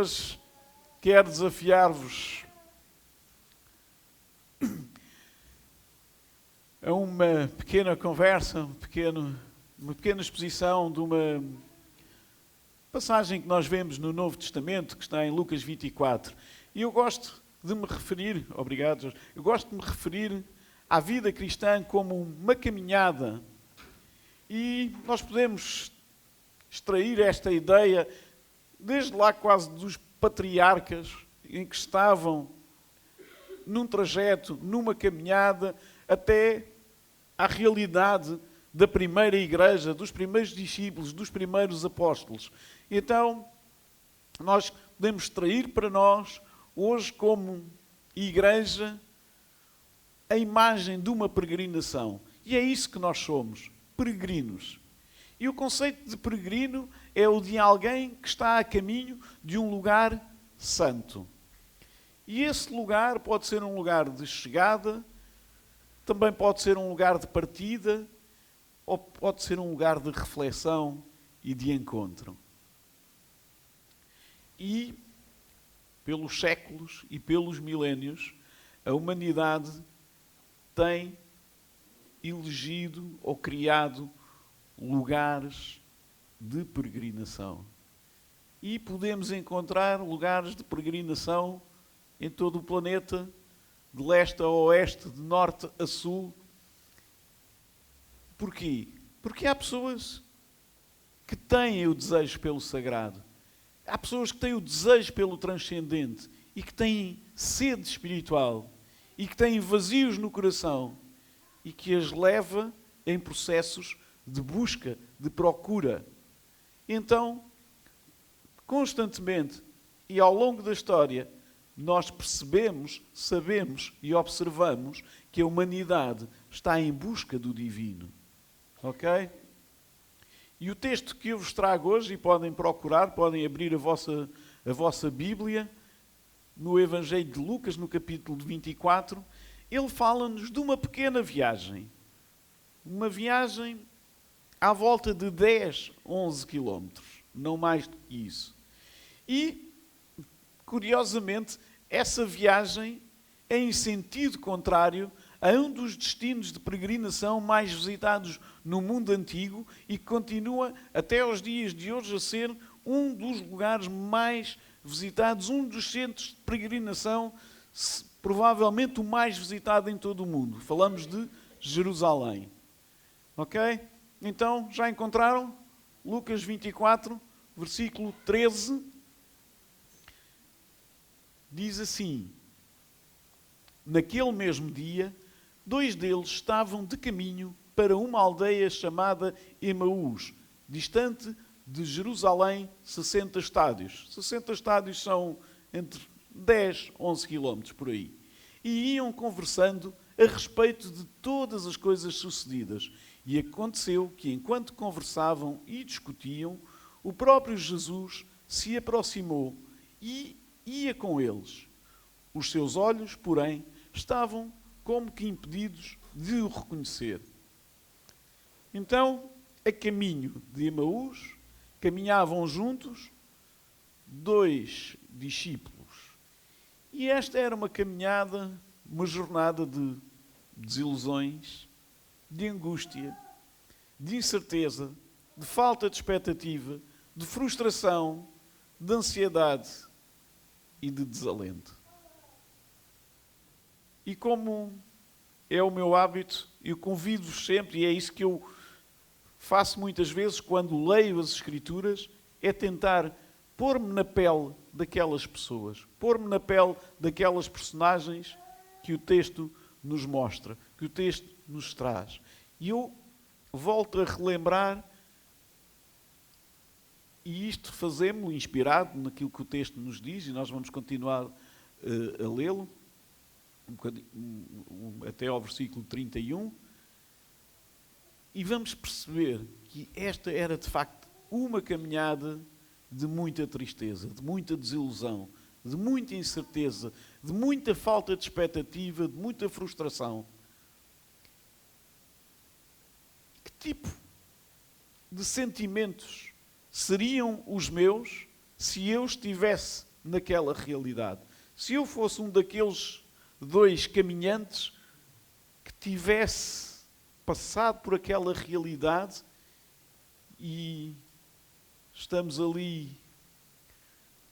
hoje quero desafiar-vos a uma pequena conversa, uma pequena exposição de uma passagem que nós vemos no Novo Testamento, que está em Lucas 24. E eu gosto de me referir, obrigado Jorge, eu gosto de me referir à vida cristã como uma caminhada. E nós podemos extrair esta ideia desde lá quase dos patriarcas, em que estavam num trajeto, numa caminhada, até à realidade da primeira igreja, dos primeiros discípulos, dos primeiros apóstolos. Então, nós podemos extrair para nós, hoje, como igreja, a imagem de uma peregrinação. E é isso que nós somos, peregrinos. E o conceito de peregrino é o de alguém que está a caminho de um lugar santo. E esse lugar pode ser um lugar de chegada, também pode ser um lugar de partida, ou pode ser um lugar de reflexão e de encontro. E, pelos séculos e pelos milénios, a humanidade tem elegido ou criado lugares de peregrinação. E podemos encontrar lugares de peregrinação em todo o planeta, de leste a oeste, de norte a sul. Porquê? Porque há pessoas que têm o desejo pelo sagrado. Há pessoas que têm o desejo pelo transcendente e que têm sede espiritual e que têm vazios no coração e que as leva em processos de busca, de procura. Então, constantemente e ao longo da história, nós percebemos, sabemos e observamos que a humanidade está em busca do divino. Ok? E o texto que eu vos trago hoje, e podem procurar, podem abrir a vossa Bíblia, no Evangelho de Lucas, no capítulo 24, ele fala-nos de uma pequena viagem. Uma viagem à volta de 10, 11 quilómetros, não mais do que isso. E, curiosamente, essa viagem é em sentido contrário a um dos destinos de peregrinação mais visitados no mundo antigo e que continua até aos dias de hoje a ser um dos lugares mais visitados, um dos centros de peregrinação, provavelmente o mais visitado em todo o mundo. Falamos de Jerusalém. Ok? Então, já encontraram? Lucas 24, versículo 13. Diz assim: naquele mesmo dia, 2 deles estavam de caminho para uma aldeia chamada Emaús, distante de Jerusalém 60 estádios. 60 estádios são entre 10, 11 quilómetros por aí. E iam conversando a respeito de todas as coisas sucedidas. E aconteceu que, enquanto conversavam e discutiam, o próprio Jesus se aproximou e ia com eles. Os seus olhos, porém, estavam como que impedidos de o reconhecer. Então, a caminho de Emaús, caminhavam juntos 2 discípulos. E esta era uma caminhada, uma jornada de desilusões, de angústia, de incerteza, de falta de expectativa, de frustração, de ansiedade e de desalento. E como é o meu hábito, eu convido-vos sempre, e é isso que eu faço muitas vezes quando leio as Escrituras, é tentar pôr-me na pele daquelas pessoas, pôr-me na pele daquelas personagens que o texto nos mostra, que o texto nos traz. E eu volto a relembrar, e isto fazemos inspirado naquilo que o texto nos diz, e nós vamos continuar a lê-lo, até ao versículo 31, e vamos perceber que esta era de facto uma caminhada de muita tristeza, de muita desilusão, de muita incerteza, de muita falta de expectativa, de muita frustração. Que tipo de sentimentos seriam os meus se eu estivesse naquela realidade. Se eu fosse um daqueles dois caminhantes que tivesse passado por aquela realidade e estamos ali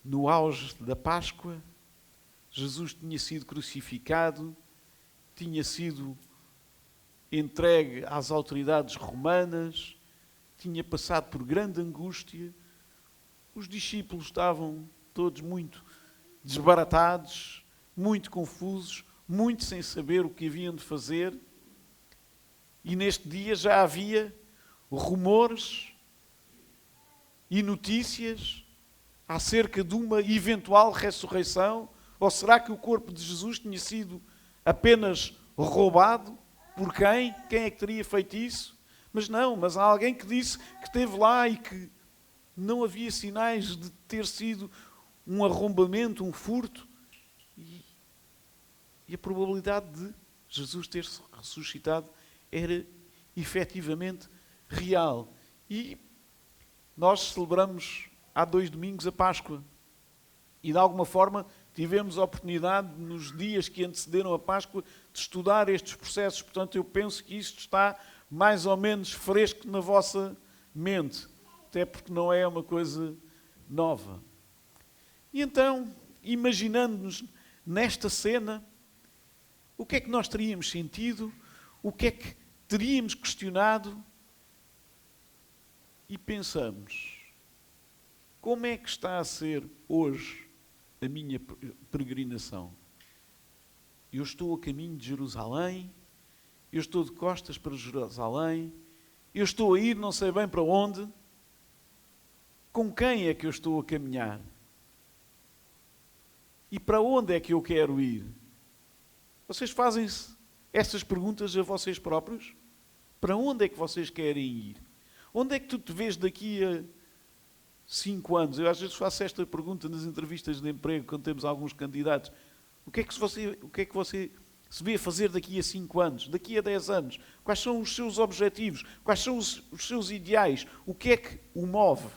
no auge da Páscoa, Jesus tinha sido crucificado, tinha sido entregue às autoridades romanas, tinha passado por grande angústia, os discípulos estavam todos muito desbaratados, muito confusos, muito sem saber o que haviam de fazer. E neste dia já havia rumores e notícias acerca de uma eventual ressurreição. Ou será que o corpo de Jesus tinha sido apenas roubado? Por quem? Quem é que teria feito isso? Mas não, mas há alguém que disse que esteve lá e que não havia sinais de ter sido um arrombamento, um furto. E a probabilidade de Jesus ter ressuscitado era efetivamente real. E nós celebramos há 2 domingos a Páscoa. E de alguma forma tivemos a oportunidade, nos dias que antecederam a Páscoa, de estudar estes processos. Portanto, eu penso que isto está mais ou menos fresco na vossa mente. Até porque não é uma coisa nova. E então, imaginando-nos nesta cena, o que é que nós teríamos sentido? O que é que teríamos questionado? E pensamos, como é que está a ser hoje a minha peregrinação? Eu estou a caminho de Jerusalém, eu estou de costas para Jerusalém, eu estou a ir não sei bem para onde. Com quem é que eu estou a caminhar? E para onde é que eu quero ir? Vocês fazem-se estas perguntas a vocês próprios? Para onde é que vocês querem ir? Onde é que tu te vês daqui a 5 anos? Eu às vezes faço esta pergunta nas entrevistas de emprego, quando temos alguns candidatos. O que é que você se vê fazer daqui a 5 anos? Daqui a 10 anos? Quais são os seus objetivos? Quais são os seus ideais? O que é que o move?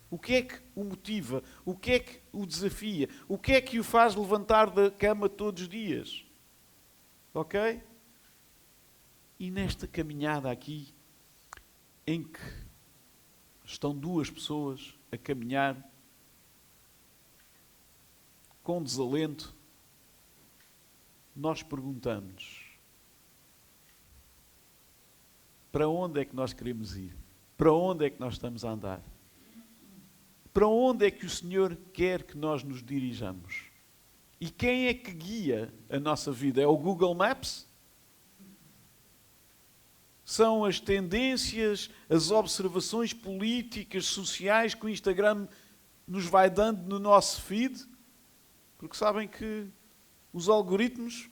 O que é que o motiva? O que é que o desafia? O que é que o faz levantar da cama todos os dias? Ok? E nesta caminhada aqui, em que estão 2 pessoas a caminhar com desalento, nós perguntamos: para onde é que nós queremos ir? Para onde é que nós estamos a andar? Para onde é que o Senhor quer que nós nos dirijamos? E quem é que guia a nossa vida? É o Google Maps? São as tendências, as observações políticas, sociais que o Instagram nos vai dando no nosso feed? Porque sabem que os algoritmos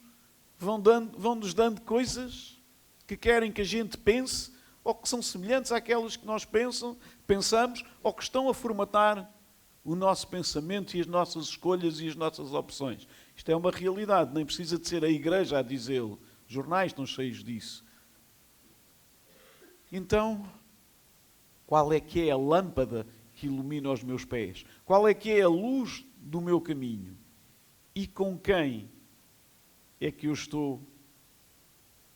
vão-nos dando coisas que querem que a gente pense, ou que são semelhantes àquelas que nós pensamos, ou que estão a formatar o nosso pensamento e as nossas escolhas e as nossas opções. Isto é uma realidade, nem precisa de ser a igreja a dizê-lo. Os jornais estão cheios disso. Então, qual é que é a lâmpada que ilumina os meus pés? Qual é que é a luz do meu caminho? E com quem é que eu estou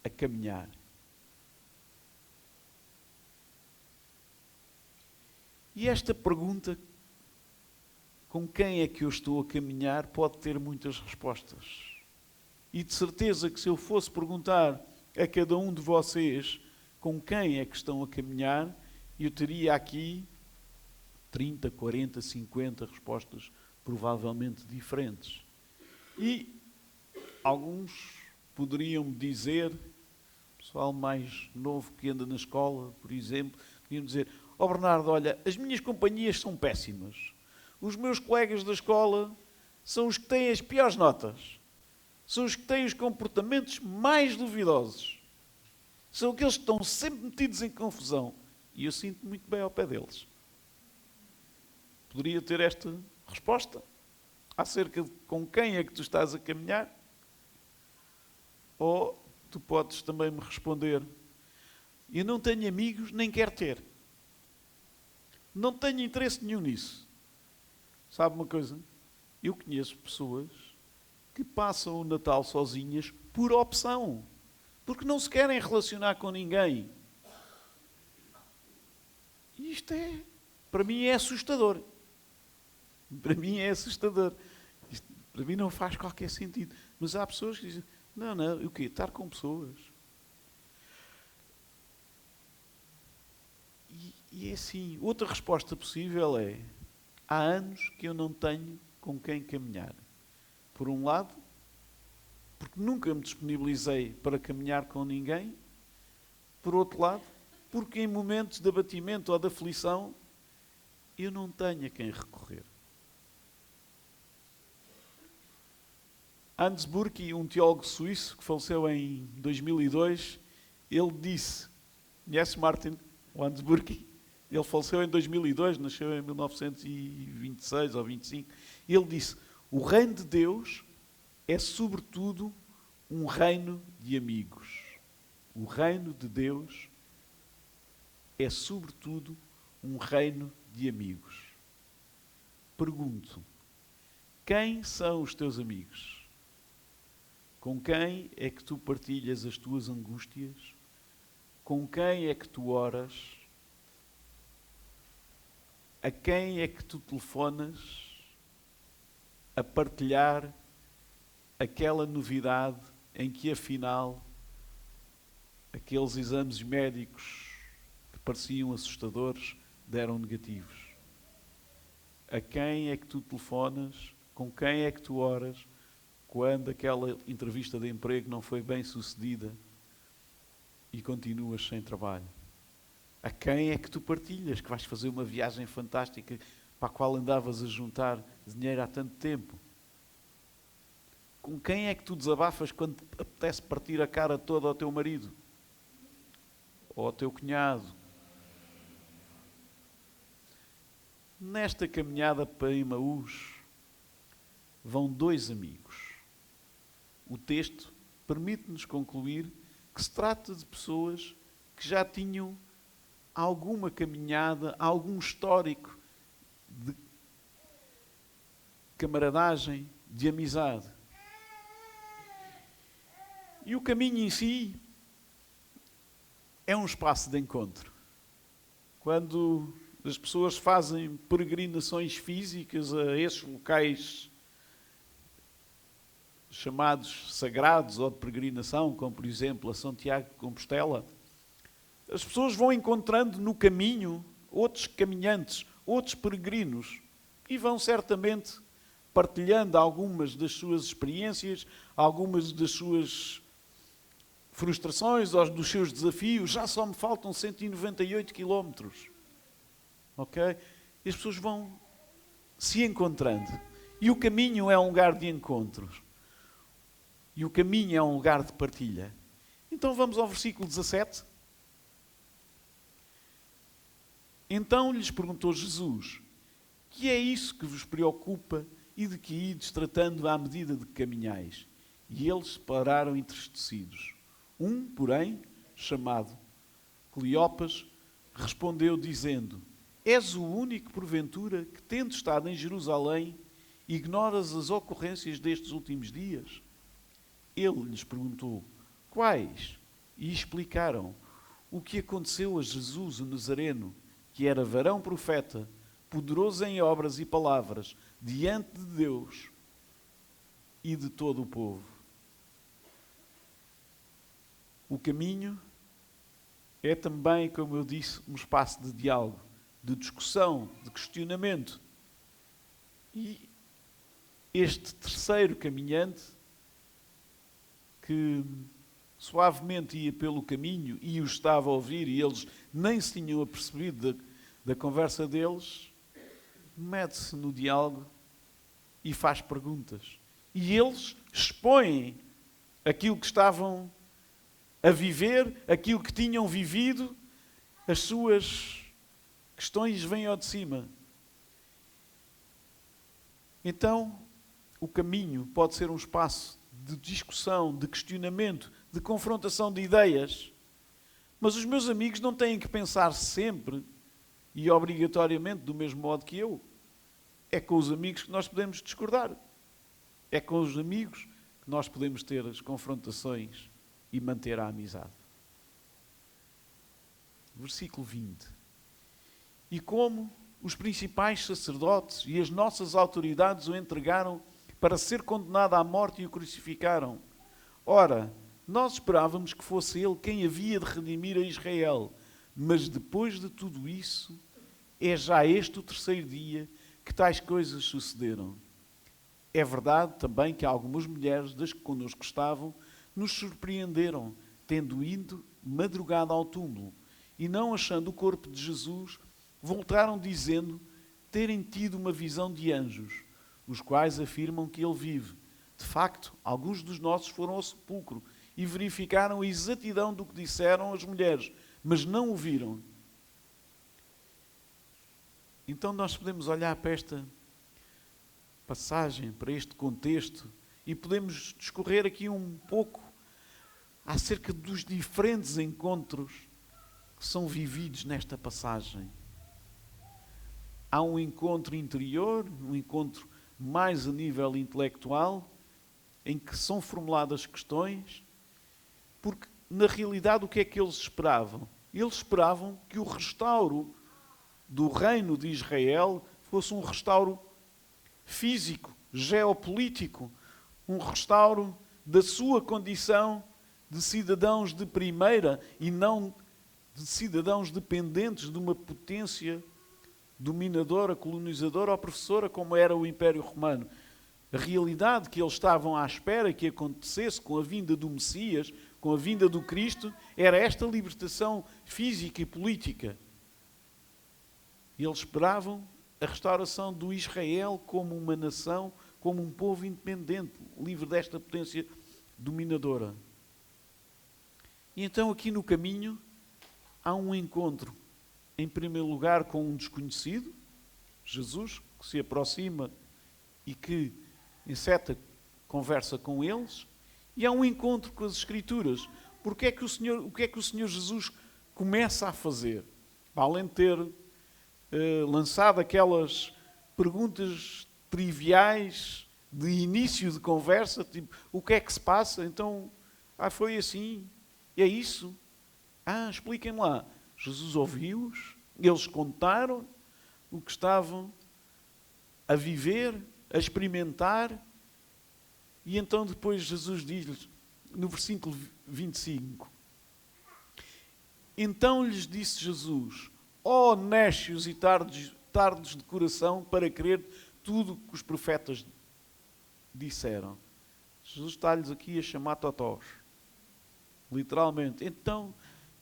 a caminhar? E esta pergunta, com quem é que eu estou a caminhar, pode ter muitas respostas. E de certeza que se eu fosse perguntar a cada um de vocês com quem é que estão a caminhar, eu teria aqui 30, 40, 50 respostas provavelmente diferentes. E alguns poderiam dizer, pessoal mais novo que anda na escola, por exemplo, podiam dizer: ó Bernardo, olha, as minhas companhias são péssimas. Os meus colegas da escola são os que têm as piores notas. São os que têm os comportamentos mais duvidosos. São aqueles que estão sempre metidos em confusão. E eu sinto muito bem ao pé deles. Poderia ter esta resposta acerca de com quem é que tu estás a caminhar? Ou tu podes também me responder: eu não tenho amigos, nem quero ter. Não tenho interesse nenhum nisso. Sabe uma coisa? Eu conheço pessoas que passam o Natal sozinhas por opção, porque não se querem relacionar com ninguém. E isto para mim é assustador. Para mim é assustador. Isto, para mim não faz qualquer sentido. Mas há pessoas que dizem, não, o quê? Estar com pessoas. E é assim, outra resposta possível é, há anos que eu não tenho com quem caminhar. Por um lado, porque nunca me disponibilizei para caminhar com ninguém. Por outro lado, porque em momentos de abatimento ou de aflição, eu não tenho a quem recorrer. Hans Burki, um teólogo suíço que faleceu em 2002, ele disse, conhece Martin, o Hans Burki? Ele faleceu em 2002, nasceu em 1926 ou 25. Ele disse, o reino de Deus é sobretudo um reino de amigos. O reino de Deus é sobretudo um reino de amigos. Pergunto, quem são os teus amigos? Com quem é que tu partilhas as tuas angústias? Com quem é que tu oras? A quem é que tu telefonas a partilhar aquela novidade em que, afinal, aqueles exames médicos que pareciam assustadores deram negativos? A quem é que tu telefonas? Com quem é que tu oras quando aquela entrevista de emprego não foi bem sucedida e continuas sem trabalho? A quem é que tu partilhas que vais fazer uma viagem fantástica para a qual andavas a juntar dinheiro há tanto tempo? Com quem é que tu desabafas quando te apetece partir a cara toda ao teu marido? Ou ao teu cunhado? Nesta caminhada para Emaús vão dois amigos. O texto permite-nos concluir que se trata de pessoas que já tinham alguma caminhada, algum histórico de camaradagem, de amizade. E o caminho em si é um espaço de encontro. Quando as pessoas fazem peregrinações físicas a esses locais chamados sagrados ou de peregrinação, como por exemplo a Santiago de Compostela, as pessoas vão encontrando no caminho outros caminhantes, outros peregrinos, e vão certamente partilhando algumas das suas experiências, algumas das suas frustrações ou dos seus desafios. Já só me faltam 198 quilómetros. Ok? E as pessoas vão se encontrando. E o caminho é um lugar de encontros. E o caminho é um lugar de partilha. Então vamos ao versículo 17. Então lhes perguntou Jesus, que é isso que vos preocupa e de que ides tratando à medida de que caminhais? E eles pararam entristecidos. Um, porém, chamado Cleopas, respondeu dizendo, és o único, porventura, que tendo estado em Jerusalém, ignoras as ocorrências destes últimos dias? Ele lhes perguntou, quais? E explicaram o que aconteceu a Jesus, o Nazareno, que era varão profeta, poderoso em obras e palavras, diante de Deus e de todo o povo. O caminho é também, como eu disse, um espaço de diálogo, de discussão, de questionamento. E este terceiro caminhante, que suavemente ia pelo caminho e os estava a ouvir e eles nem se tinham apercebido da conversa deles, mete-se no diálogo e faz perguntas. E eles expõem aquilo que estavam a viver, aquilo que tinham vivido, as suas questões vêm ao de cima. Então, o caminho pode ser um espaço de discussão, de questionamento, de confrontação de ideias. Mas os meus amigos não têm que pensar sempre e obrigatoriamente do mesmo modo que eu. É com os amigos que nós podemos discordar. É com os amigos que nós podemos ter as confrontações e manter a amizade. Versículo 20. E como os principais sacerdotes e as nossas autoridades o entregaram para ser condenado à morte e o crucificaram. Ora, nós esperávamos que fosse ele quem havia de redimir a Israel. Mas depois de tudo isso, é já este o terceiro dia que tais coisas sucederam. É verdade também que algumas mulheres das que connosco estavam nos surpreenderam, tendo ido madrugada ao túmulo, e não achando o corpo de Jesus, voltaram dizendo terem tido uma visão de anjos, os quais afirmam que ele vive. De facto, alguns dos nossos foram ao sepulcro e verificaram a exatidão do que disseram as mulheres, mas não o viram. Então nós podemos olhar para esta passagem, para este contexto, e podemos discorrer aqui um pouco acerca dos diferentes encontros que são vividos nesta passagem. Há um encontro interior, um encontro mais a nível intelectual, em que são formuladas questões, porque na realidade o que é que eles esperavam? Eles esperavam que o restauro do reino de Israel fosse um restauro físico, geopolítico, um restauro da sua condição de cidadãos de primeira e não de cidadãos dependentes de uma potência dominadora, colonizadora ou opressora como era o Império Romano. A realidade que eles estavam à espera que acontecesse com a vinda do Messias, com a vinda do Cristo, era esta libertação física e política. Eles esperavam a restauração do Israel como uma nação, como um povo independente, livre desta potência dominadora. E então aqui no caminho há um encontro, em primeiro lugar com um desconhecido, Jesus, que se aproxima e que enceta conversa com eles, e há um encontro com as Escrituras. O que é que o Senhor Jesus começa a fazer? Além de ter lançado aquelas perguntas triviais de início de conversa, tipo, o que é que se passa? Então, foi assim, é isso? Expliquem lá. Jesus ouviu-os, eles contaram o que estavam a viver, a experimentar, e então depois Jesus diz-lhes, no versículo 25, então lhes disse Jesus, ó nécios e tardos de coração, para crer tudo o que os profetas disseram. Jesus está-lhes aqui a chamar totós. Literalmente. Então,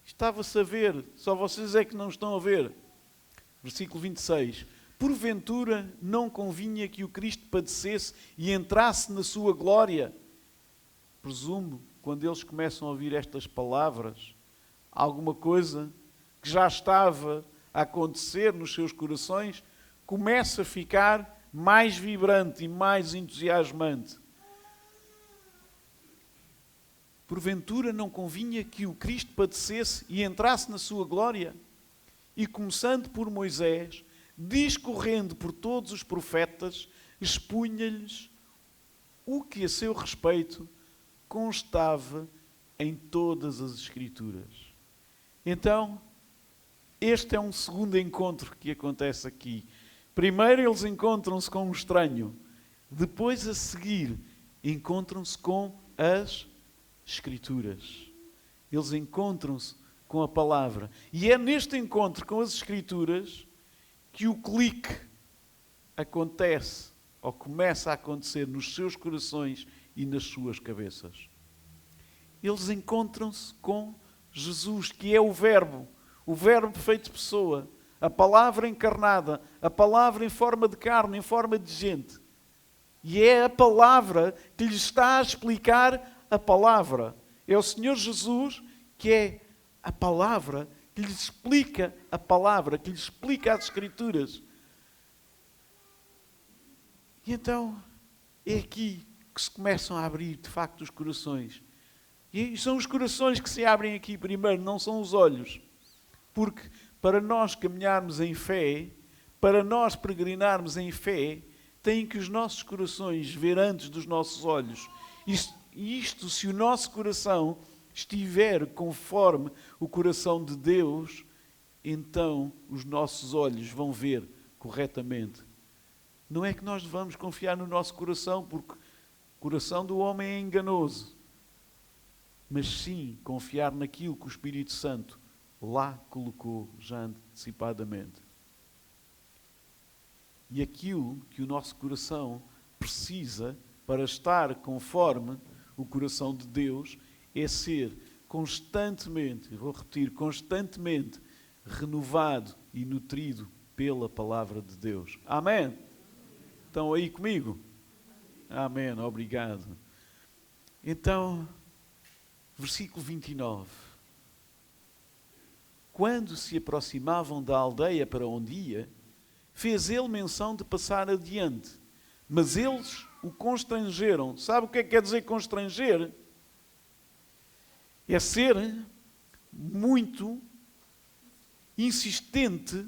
estava-se a ver, só vocês é que não estão a ver. Versículo 26. Porventura não convinha que o Cristo padecesse e entrasse na sua glória? Presumo, quando eles começam a ouvir estas palavras, alguma coisa que já estava a acontecer nos seus corações, começa a ficar mais vibrante e mais entusiasmante. Porventura não convinha que o Cristo padecesse e entrasse na sua glória? E começando por Moisés, discorrendo por todos os profetas, expunha-lhes o que a seu respeito constava em todas as Escrituras. Então, este é um segundo encontro que acontece aqui. Primeiro eles encontram-se com um estranho. Depois, a seguir, encontram-se com as Escrituras. Eles encontram-se com a palavra. E é neste encontro com as Escrituras que o clique acontece, ou começa a acontecer nos seus corações e nas suas cabeças. Eles encontram-se com Jesus, que é o Verbo feito pessoa, a palavra encarnada, a palavra em forma de carne, em forma de gente. E é a palavra que lhes está a explicar a palavra. É o Senhor Jesus que é a palavra que lhes explica a palavra, que lhes explica as Escrituras. E então é aqui que se começam a abrir de facto os corações. E são os corações que se abrem aqui primeiro, não são os olhos. Porque para nós caminharmos em fé, para nós peregrinarmos em fé, tem que os nossos corações ver antes dos nossos olhos. Isto, se o nosso coração estiver conforme o coração de Deus, então os nossos olhos vão ver corretamente. Não é que nós devamos confiar no nosso coração, porque o coração do homem é enganoso. Mas sim confiar naquilo que o Espírito Santo lá colocou já antecipadamente. E aquilo que o nosso coração precisa para estar conforme o coração de Deus é ser constantemente, vou repetir, constantemente renovado e nutrido pela palavra de Deus. Amém? Estão aí comigo? Amém, obrigado. Então, versículo 29. Quando se aproximavam da aldeia para onde ia, fez ele menção de passar adiante. Mas eles o constrangeram. Sabe o que é que quer dizer constranger? É ser muito insistente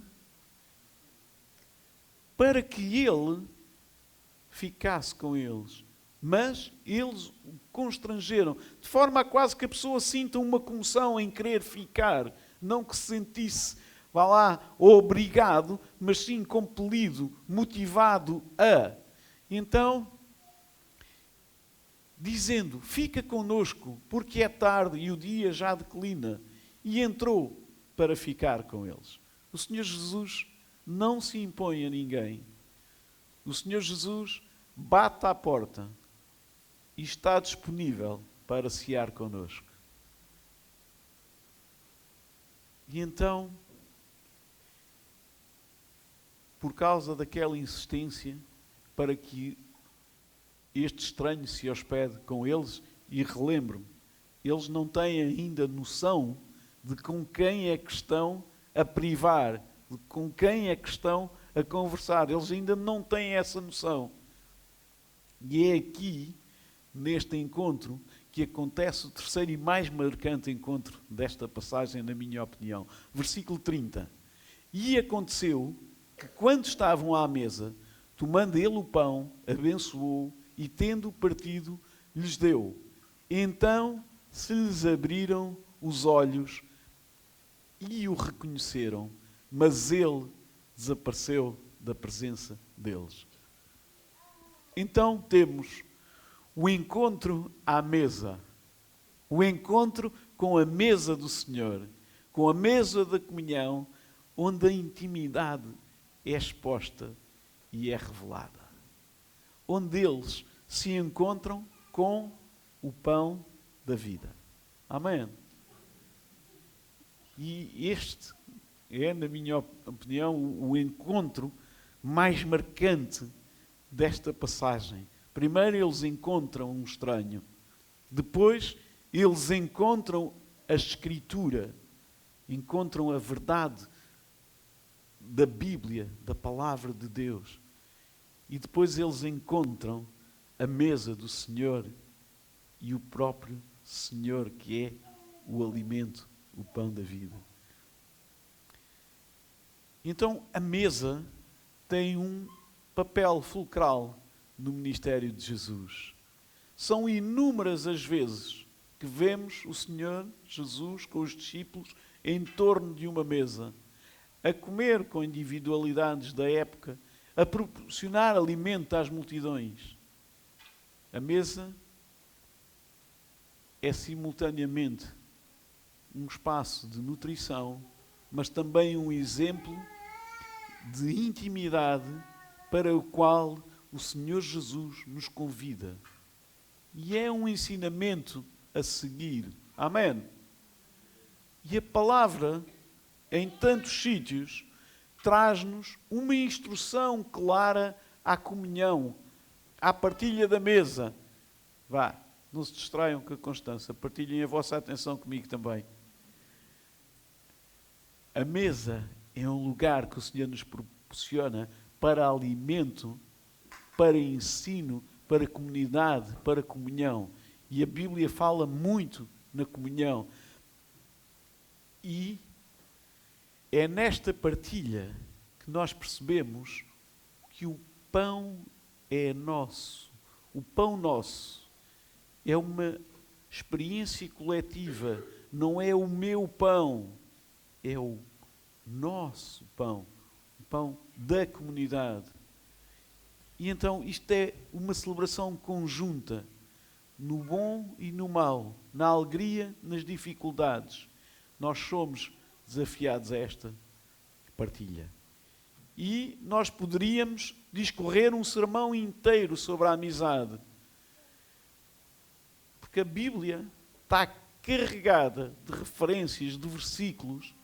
para que ele ficasse com eles. Mas eles o constrangeram, de forma a quase que a pessoa sinta uma comoção em querer ficar, não que se sentisse, vá lá, obrigado, mas sim compelido, motivado a. Então, dizendo, fica conosco, porque é tarde e o dia já declina. E entrou para ficar com eles. O Senhor Jesus não se impõe a ninguém. O Senhor Jesus bate à porta e está disponível para cear connosco. E então, por causa daquela insistência, para que este estranho se hospede com eles, e relembro-me, eles não têm ainda noção de com quem é que estão a privar, de com quem é que estão a conversar. Eles ainda não têm essa noção. E é aqui, neste encontro, que acontece o terceiro e mais marcante encontro desta passagem, na minha opinião. Versículo 30. E aconteceu que, quando estavam à mesa, tomando ele o pão, abençoou e, tendo partido, lhes deu. Então se lhes abriram os olhos e o reconheceram, mas ele desapareceu da presença deles. Então temos o encontro à mesa, o encontro com a mesa do Senhor, com a mesa da comunhão, onde a intimidade é exposta e é revelada. Onde eles se encontram com o pão da vida. Amém? E este é, na minha opinião, o encontro mais marcante desta passagem. Primeiro eles encontram um estranho. Depois eles encontram a Escritura. Encontram a verdade da Bíblia, da Palavra de Deus. E depois eles encontram a mesa do Senhor e o próprio Senhor, que é o alimento, o pão da vida. Então, a mesa tem um papel fulcral no ministério de Jesus. São inúmeras as vezes que vemos o Senhor Jesus com os discípulos em torno de uma mesa, a comer com individualidades da época, a proporcionar alimento às multidões. A mesa é simultaneamente um espaço de nutrição, mas também um exemplo de intimidade para o qual o Senhor Jesus nos convida. E é um ensinamento a seguir. Amém? E a palavra, em tantos sítios, traz-nos uma instrução clara à comunhão, à partilha da mesa. Vá, não se distraiam com a Constança, partilhem a vossa atenção comigo também. A mesa é um lugar que o Senhor nos proporciona para alimento, para ensino, para comunidade, para comunhão. E a Bíblia fala muito na comunhão. E é nesta partilha que que nós percebemos que o pão é nosso. O pão nosso é uma experiência coletiva, não é o meu pão, é o nosso pão, o pão da comunidade. E então isto é uma celebração conjunta, no bom e no mau, na alegria, nas dificuldades. Nós somos desafiados a esta partilha. E nós poderíamos discorrer um sermão inteiro sobre a amizade. Porque a Bíblia está carregada de referências, de versículos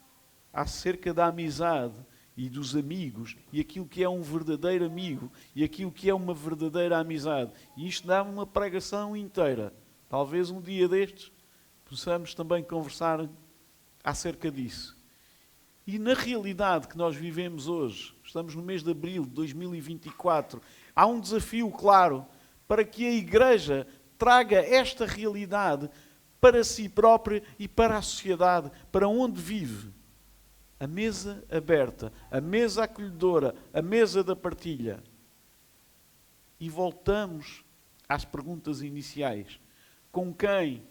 acerca da amizade e dos amigos, e aquilo que é um verdadeiro amigo, e aquilo que é uma verdadeira amizade. E isto dá uma pregação inteira. Talvez um dia destes possamos também conversar acerca disso. E na realidade que nós vivemos hoje, estamos no mês de abril de 2024, há um desafio claro para que a Igreja traga esta realidade para si própria e para a sociedade, para onde vive. A mesa aberta, a mesa acolhedora, a mesa da partilha. E voltamos às perguntas iniciais. Com quem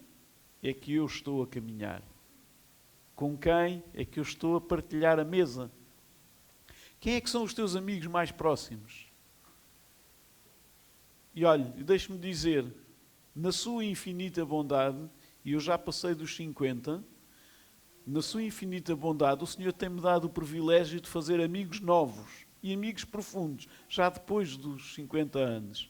é que eu estou a caminhar? Com quem é que eu estou a partilhar a mesa? Quem é que são os teus amigos mais próximos? E olha, deixe-me dizer, na sua infinita bondade, e eu já passei dos 50, na sua infinita bondade, o Senhor tem-me dado o privilégio de fazer amigos novos e amigos profundos, já depois dos 50 anos.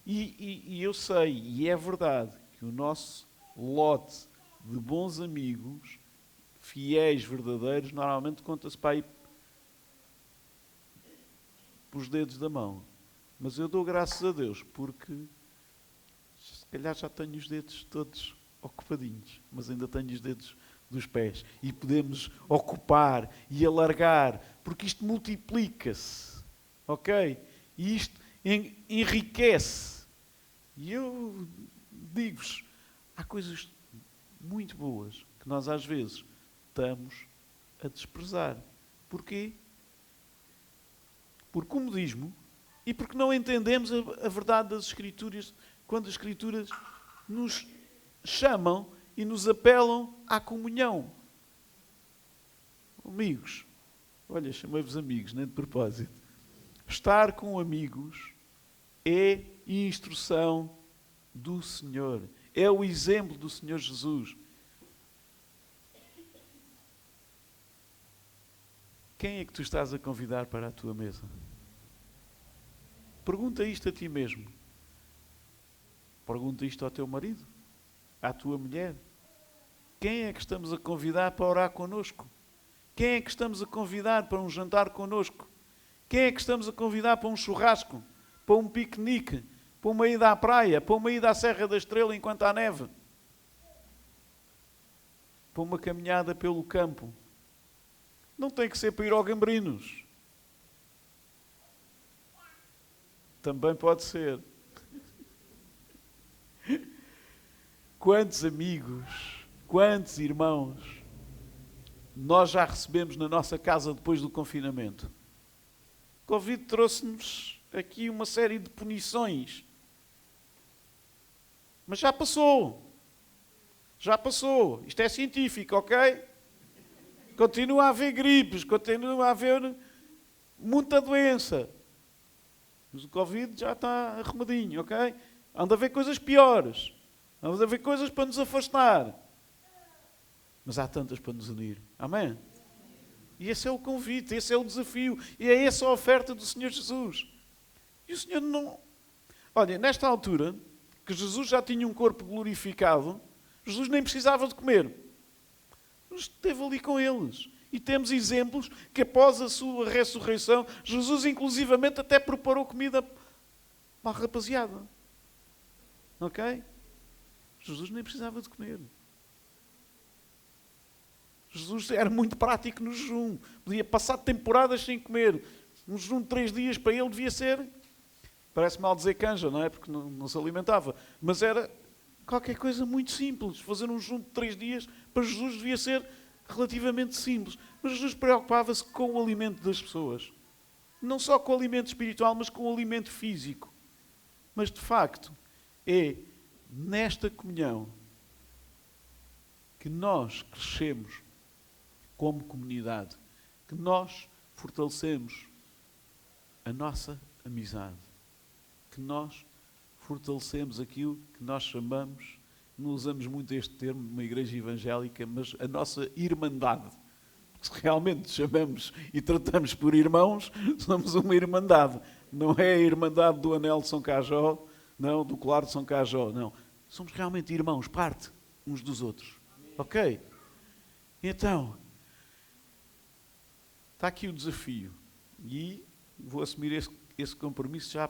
E eu sei, e é verdade, que o nosso lote de bons amigos, fiéis, verdadeiros, normalmente conta-se para aí pelos dedos da mão. Mas eu dou graças a Deus, porque se calhar já tenho os dedos todos ocupadinhos, mas ainda tenho os dedos dos pés. E podemos ocupar e alargar, porque isto multiplica-se. Ok? E isto enriquece. E eu digo-vos, há coisas muito boas que nós às vezes estamos a desprezar. Porquê? Por comodismo e porque não entendemos a verdade das Escrituras, quando as Escrituras nos chamam e nos apelam à comunhão. Amigos, olha, chamei-vos amigos, nem de propósito. Estar com amigos é instrução do Senhor. É o exemplo do Senhor Jesus. Quem é que tu estás a convidar para a tua mesa? Pergunta isto a ti mesmo. Pergunta isto ao teu marido, à tua mulher. Quem é que estamos a convidar para orar connosco? Quem é que estamos a convidar para um jantar connosco? Quem é que estamos a convidar para um churrasco? Para um piquenique? Para uma ida à praia? Para uma ida à Serra da Estrela enquanto há neve? Para uma caminhada pelo campo? Não tem que ser para ir ao Gambrinos. Também pode ser. Quantos amigos, quantos irmãos nós já recebemos na nossa casa depois do confinamento? O Covid trouxe-nos aqui uma série de punições. Mas já passou. Já passou. Isto é científico, ok? Continua a haver gripes, continua a haver muita doença. Mas o Covid já está arrumadinho, ok? Anda a haver coisas piores. Vamos a ver coisas para nos afastar. Mas há tantas para nos unir. Amém? E esse é o convite, esse é o desafio. E é essa a oferta do Senhor Jesus. E o Senhor não... Olha, nesta altura, que Jesus já tinha um corpo glorificado, Jesus nem precisava de comer. Jesus esteve ali com eles. E temos exemplos que após a sua ressurreição, Jesus inclusivamente até preparou comida para a rapaziada. Ok? Jesus nem precisava de comer. Jesus era muito prático no jejum. Podia passar temporadas sem comer. Um jejum de 3 dias para ele devia ser... Parece mal dizer canja, não é? Porque não se alimentava. Mas era qualquer coisa muito simples. Fazer um jejum de 3 dias para Jesus devia ser relativamente simples. Mas Jesus preocupava-se com o alimento das pessoas. Não só com o alimento espiritual, mas com o alimento físico. Mas, de facto, é nesta comunhão que nós crescemos como comunidade, que nós fortalecemos a nossa amizade, que nós fortalecemos aquilo que nós chamamos, não usamos muito este termo numa igreja evangélica, mas a nossa irmandade. Se realmente chamamos e tratamos por irmãos, somos uma irmandade. Não é a irmandade do anel de São Cajó, não, do colar de São Cajó, não. Somos realmente irmãos, parte uns dos outros. Ok? Então, está aqui o desafio. E vou assumir esse compromisso já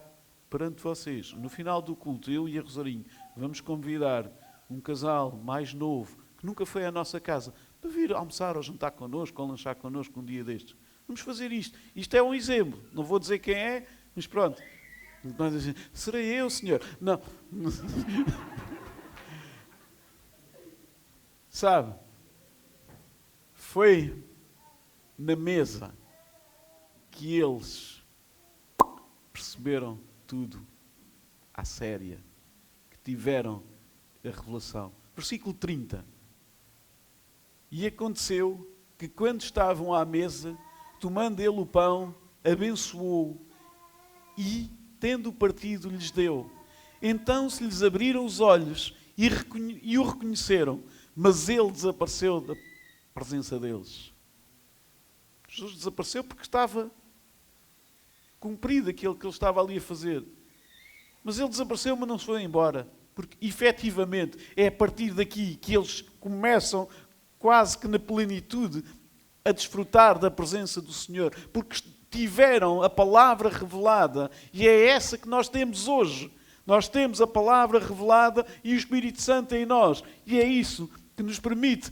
perante vocês. No final do culto, eu e a Rosarinho vamos convidar um casal mais novo, que nunca foi à nossa casa, para vir almoçar ou jantar connosco, ou lanchar connosco um dia destes. Vamos fazer isto. Isto é um exemplo. Não vou dizer quem é, mas pronto. Nós dizemos, serei eu, senhor? Não. Sabe? Foi na mesa que eles perceberam tudo à séria, que tiveram a revelação. Versículo 30. E aconteceu que quando estavam à mesa, tomando ele o pão, abençoou e, tendo partido, lhes deu. Então se lhes abriram os olhos e o reconheceram, mas ele desapareceu da presença deles. Jesus desapareceu porque estava cumprido aquilo que ele estava ali a fazer. Mas ele desapareceu, mas não se foi embora. Porque, efetivamente, é a partir daqui que eles começam, quase que na plenitude, a desfrutar da presença do Senhor. Porque tiveram a palavra revelada. E é essa que nós temos hoje. Nós temos a palavra revelada e o Espírito Santo em nós. E é isso que nos permite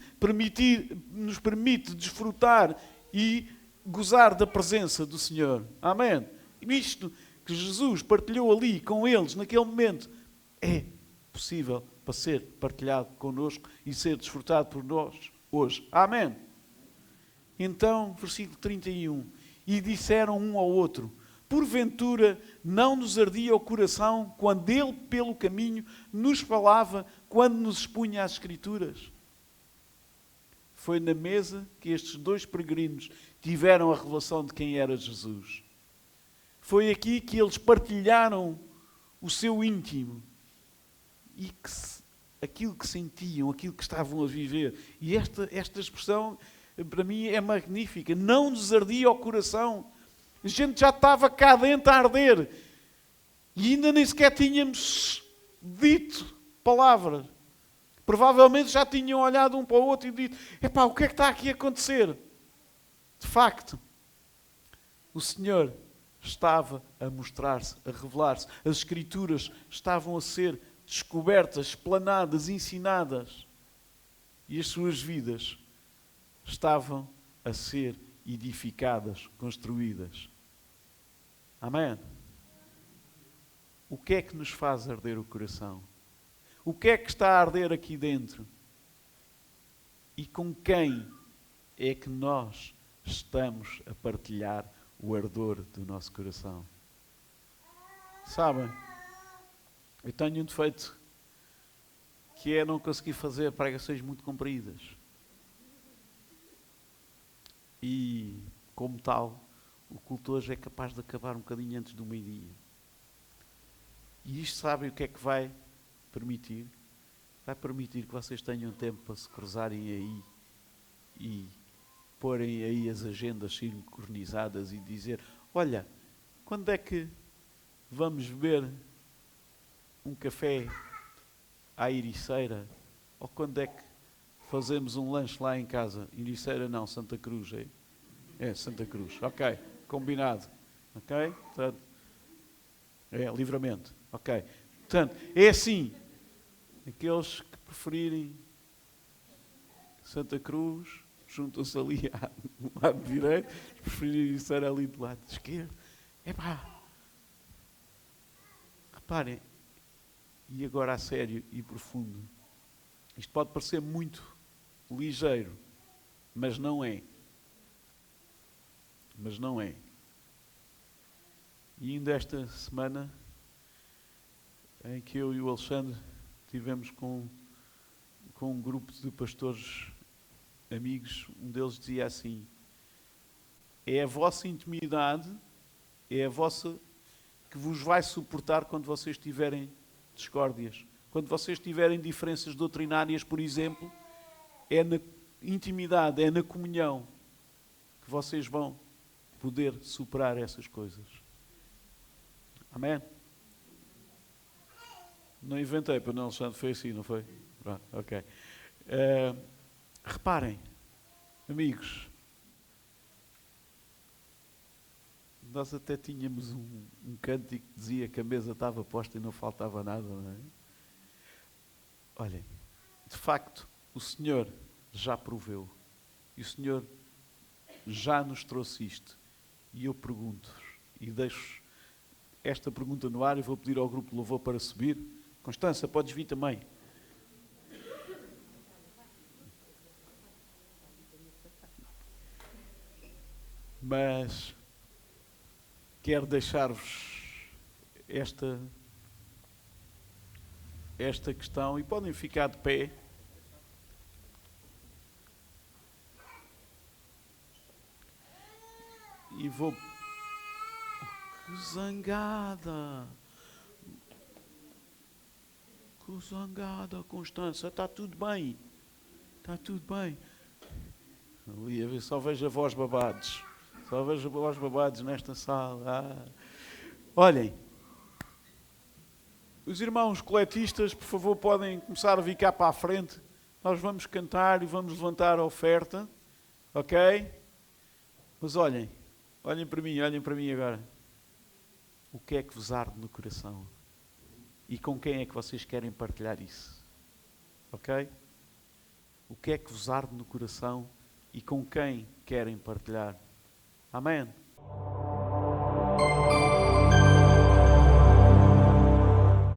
desfrutar e gozar da presença do Senhor. Amém? Isto que Jesus partilhou ali com eles naquele momento é possível para ser partilhado connosco e ser desfrutado por nós hoje. Amém? Então, versículo 31. E disseram um ao outro, porventura não nos ardia o coração quando ele pelo caminho nos falava, quando nos expunha as Escrituras? Foi na mesa que estes dois peregrinos tiveram a revelação de quem era Jesus. Foi aqui que eles partilharam o seu íntimo e aquilo que sentiam, aquilo que estavam a viver. E esta expressão, para mim, é magnífica. Não nos ardia o coração. A gente já estava cá dentro a arder. E ainda nem sequer tínhamos dito palavras. Provavelmente já tinham olhado um para o outro e dito, epá, o que é que está aqui a acontecer? De facto, o Senhor estava a mostrar-se, a revelar-se. As Escrituras estavam a ser descobertas, explanadas, ensinadas. E as suas vidas estavam a ser edificadas, construídas. Amém? O que é que nos faz arder o coração? O que é que está a arder aqui dentro? E com quem é que nós estamos a partilhar o ardor do nosso coração? Sabem, eu tenho um defeito que é não conseguir fazer pregações muito compridas. E, como tal, o culto hoje é capaz de acabar um bocadinho antes do meio-dia. E isto, sabem o que é que vai permitir? Vai permitir que vocês tenham tempo para se cruzarem aí e porem aí as agendas sincronizadas e dizer, olha, quando é que vamos beber um café à Ericeira? Ou quando é que fazemos um lanche lá em casa? Ericeira não, Santa Cruz. É Santa Cruz. Ok, combinado. Ok? Portanto, é Livramento. Ok. Portanto, é assim. Aqueles que preferirem Santa Cruz, juntam-se ali do lado direito, preferirem estar ali do lado esquerdo. Epá! Reparem, e agora a sério e profundo, isto pode parecer muito ligeiro, mas não é. Mas não é. E ainda esta semana, em que eu e o Alexandre tivemos com um grupo de pastores amigos, um deles dizia assim: é a vossa intimidade, é a vossa que vos vai suportar quando vocês tiverem discórdias. Quando vocês tiverem diferenças doutrinárias, por exemplo, é na intimidade, é na comunhão que vocês vão poder superar essas coisas. Amém? Não inventei, para não, Alexandre, foi assim, não foi? Pronto, ok. Reparem, amigos, nós até tínhamos um cântico que dizia que a mesa estava posta e não faltava nada, não é? Olhem, de facto, o Senhor já proveu. E o Senhor já nos trouxe isto. E eu pergunto-vos, e deixo esta pergunta no ar e vou pedir ao grupo de louvor para subir. Constança, podes vir também. Mas quero deixar-vos esta questão e podem ficar de pé. E vou... Que zangada! Que zangada, Constança. Está tudo bem. Está tudo bem. Só vejo a voz babados. Só vejo a voz babados nesta sala. Olhem. Os irmãos coletistas, por favor, podem começar a vir cá para a frente. Nós vamos cantar e vamos levantar a oferta. Ok? Mas olhem para mim agora. O que é que vos arde no coração? E com quem é que vocês querem partilhar isso? Ok? O que é que vos arde no coração e com quem querem partilhar? Amém?